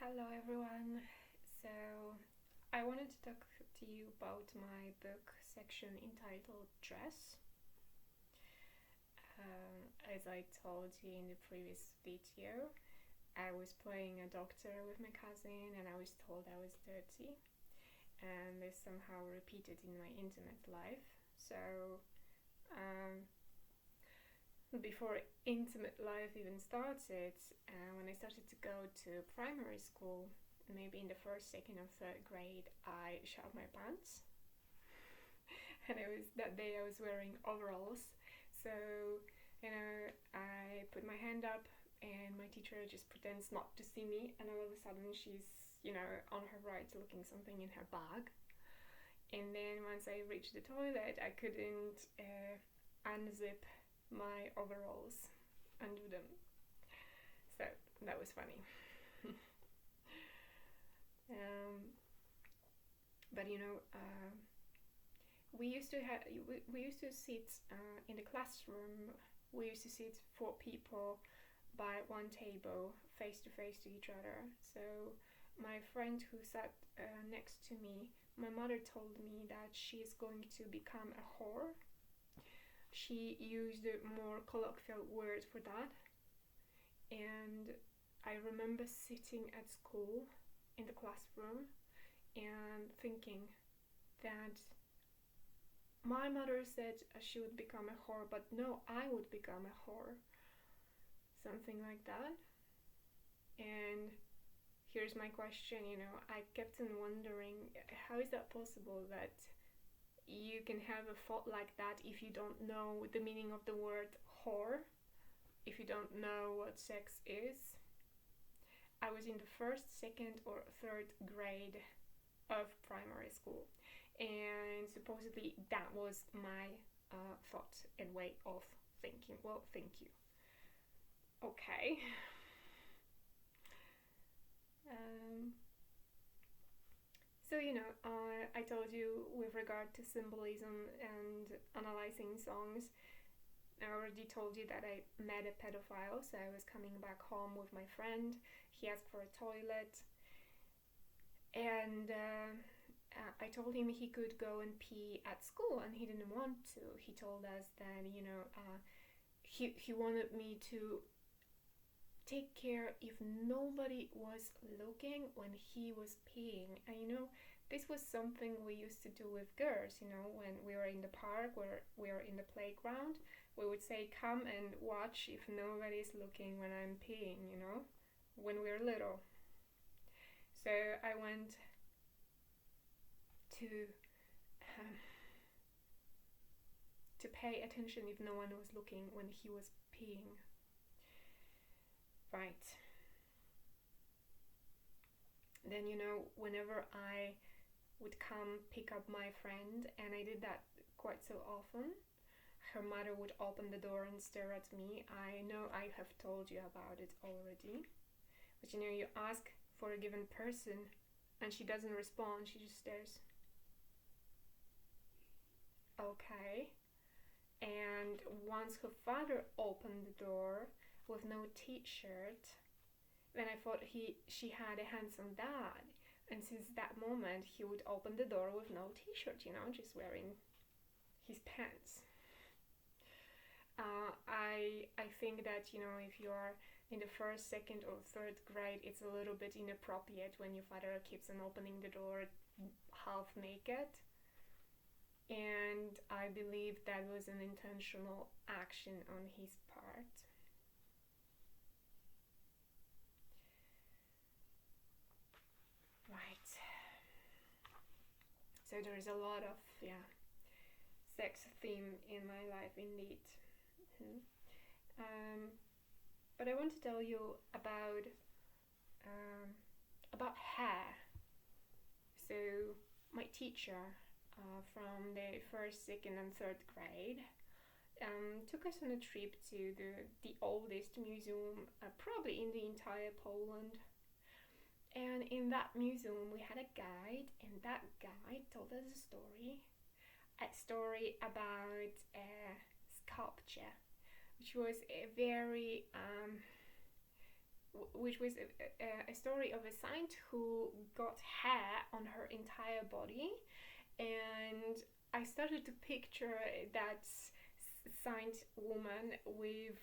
Hello everyone. So, I wanted to talk to you about my book section entitled Dress. As I told you in the previous video, I was playing a doctor with my cousin and I was told I was dirty, and this somehow repeated in my intimate life. So, before intimate life even started, when I started to go to primary school, maybe in the first, second, or third grade, I shot my pants. And it was that day I was wearing overalls. So, I put my hand up, and my teacher just pretends not to see me, and all of a sudden she's, on her right looking something in her bag. And then once I reached the toilet, I couldn't unzip my overalls, undo them. So that was funny. But we used to sit in the classroom. We used to sit 4 people by one table, face to face to each other. So my friend who sat next to me, my mother told me that she's going to become a whore. She used a more colloquial word for that. And I remember sitting at school in the classroom and thinking that my mother said she would become a whore, but no, I would become a whore. Something like that. And here's my question, I kept on wondering, how is that possible that you can have a thought like that if you don't know the meaning of the word whore, if you don't know what sex is? I was in the first, second, or third grade of primary school, and supposedly that was my thought and way of thinking. Well, thank you. Okay. So, I told you with regard to symbolism and analyzing songs, I already told you that I met a pedophile. So I was coming back home with my friend. He asked for a toilet, and I told him he could go and pee at school, and he didn't want to. He told us that, he wanted me to take care if nobody was looking when he was peeing. And this was something we used to do with girls, when we were in the park, where we were in the playground. We would say, come and watch if nobody's looking when I'm peeing, when we were little. So I went to pay attention if no one was looking when he was peeing. Right. Then, whenever I would come pick up my friend, and I did that quite so often, her mother would open the door and stare at me. I know I have told you about it already. But you ask for a given person and she doesn't respond, she just stares. Okay. And once her father opened the door with no t-shirt, then I thought she had a handsome dad. And since that moment, he would open the door with no t-shirt, just wearing his pants. I think that, if you're in the first, second, or third grade, it's a little bit inappropriate when your father keeps on opening the door half naked. And I believe that was an intentional action on his part. Right. So there is a lot of sex theme in my life indeed. But I want to tell you about hair. So my teacher from the first, second, and third grade took us on a trip to the oldest museum probably in the entire Poland. And in that museum we had a guide, and that guide told us a story about a sculpture, which was a very which was a story of a saint who got hair on her entire body, and I started to picture that saint woman with,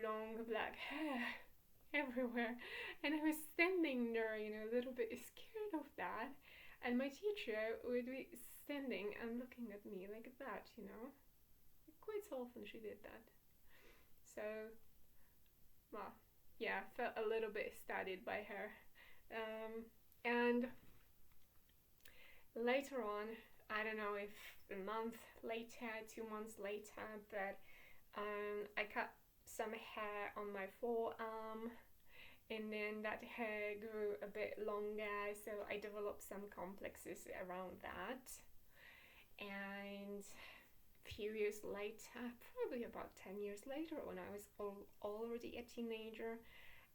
long black hair everywhere, and I was standing there, a little bit scared of that, and my teacher would be standing and looking at me like that, Quite often she did that. So, well, yeah, felt a little bit studied by her. And later on, I don't know if a month later, 2 months later, but I cut some hair on my forearm, and then that hair grew a bit longer, so I developed some complexes around that. And few years later, probably about 10 years later, when I was already a teenager,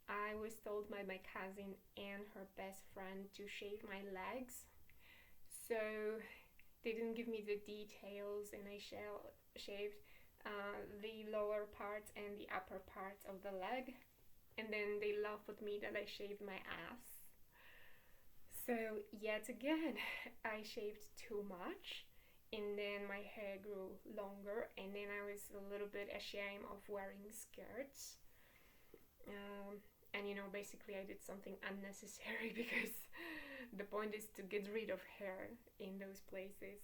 I was told by my cousin and her best friend to shave my legs. So they didn't give me the details, and I shaved the lower part and the upper part of the leg, and then they laughed at me that I shaved my ass. So yet again, I shaved too much, and then my hair grew longer, and then I was a little bit ashamed of wearing skirts. And basically I did something unnecessary because the point is to get rid of hair in those places.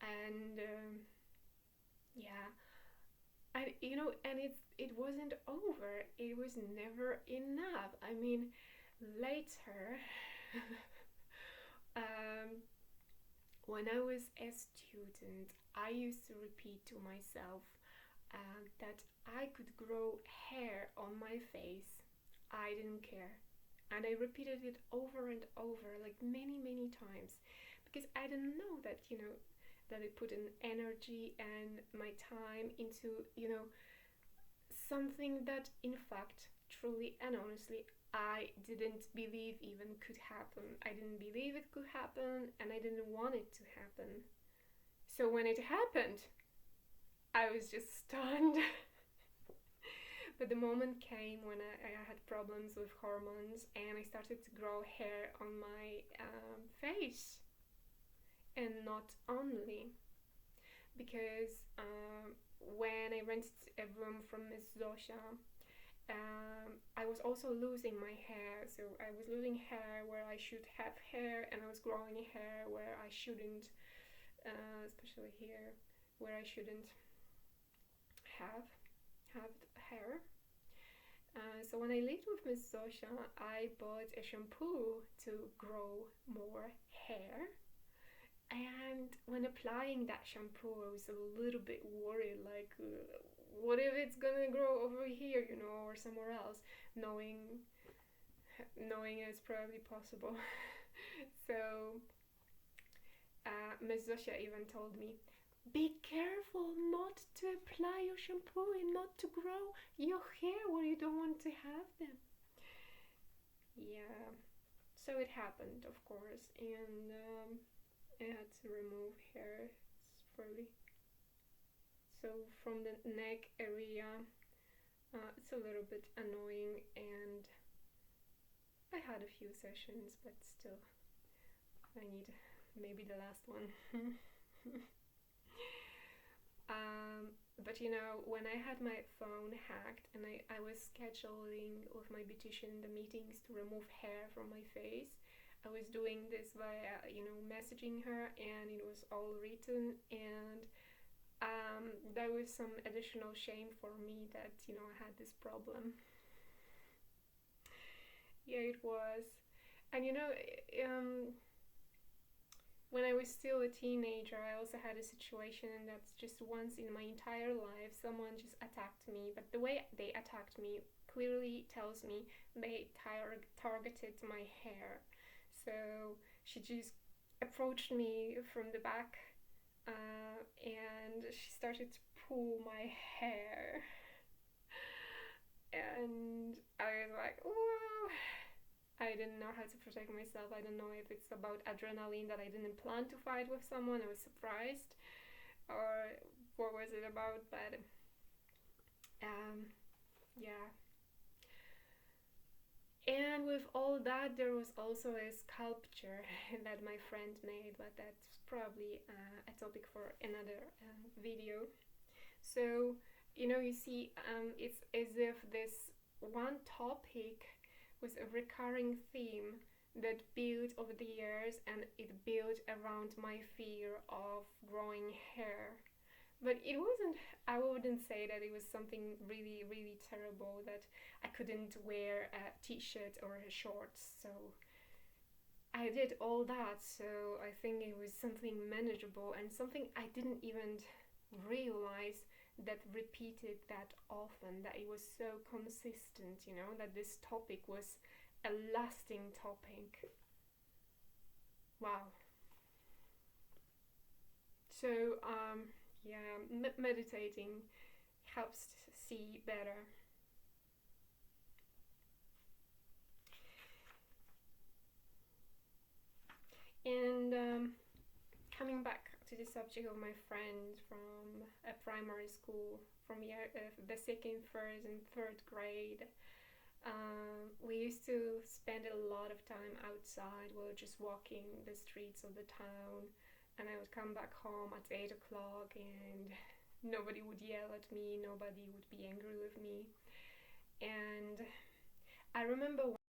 And yeah, and it wasn't over. It was never enough. I mean, later, when I was a student, I used to repeat to myself that I could grow hair on my face. I didn't care. And I repeated it over and over, like many, many times, because I didn't know that, that I put in energy and my time into, something that in fact, truly and honestly, I didn't believe even could happen. I didn't believe it could happen, and I didn't want it to happen. So when it happened, I was just stunned. But the moment came when I had problems with hormones, and I started to grow hair on my face. And not only, because when I rented a room from Miss Zosia, I was also losing my hair. So I was losing hair where I should have hair, and I was growing hair where I shouldn't, especially here, where I shouldn't have hair. So when I lived with Miss Zosia, I bought a shampoo to grow more hair. And when applying that shampoo, I was a little bit worried, like, what if it's gonna grow over here, or somewhere else, knowing it's probably possible. So Miss Zosia even told me, be careful not to apply your shampoo and not to grow your hair where you don't want to have them. Yeah, so it happened, of course, and I had to remove hair slowly. So from the neck area, it's a little bit annoying, and I had a few sessions, but still, I need maybe the last one. But when I had my phone hacked and I was scheduling with my beautician the meetings to remove hair from my face, I was doing this via, messaging her, and it was all written, and there was some additional shame for me that, I had this problem. Yeah, it was. And when I was still a teenager, I also had a situation that's just once in my entire life, someone just attacked me, but the way they attacked me clearly tells me they targeted my hair. So she just approached me from the back, and she started to pull my hair, and I was like, whoa. I didn't know how to protect myself. I don't know if it's about adrenaline that I didn't plan to fight with someone. I was surprised, or what was it about? But And with all that, there was also a sculpture that my friend made, but that's probably a topic for another video. So, you see, it's as if this one topic was a recurring theme that built over the years, and it built around my fear of growing hair. But it wasn't, I wouldn't say that it was something really, really terrible that I couldn't wear a t shirt or a shorts. So I did all that, so I think it was something manageable and something I didn't even realize that repeated that often, that it was so consistent, that this topic was a lasting topic. Wow. So, yeah, meditating helps see better. And coming back to the subject of my friend from a primary school, from the second, first, and third grade, we used to spend a lot of time outside. We were just walking the streets of the town, and I would come back home at 8 o'clock, and nobody would yell at me, nobody would be angry with me. And I remember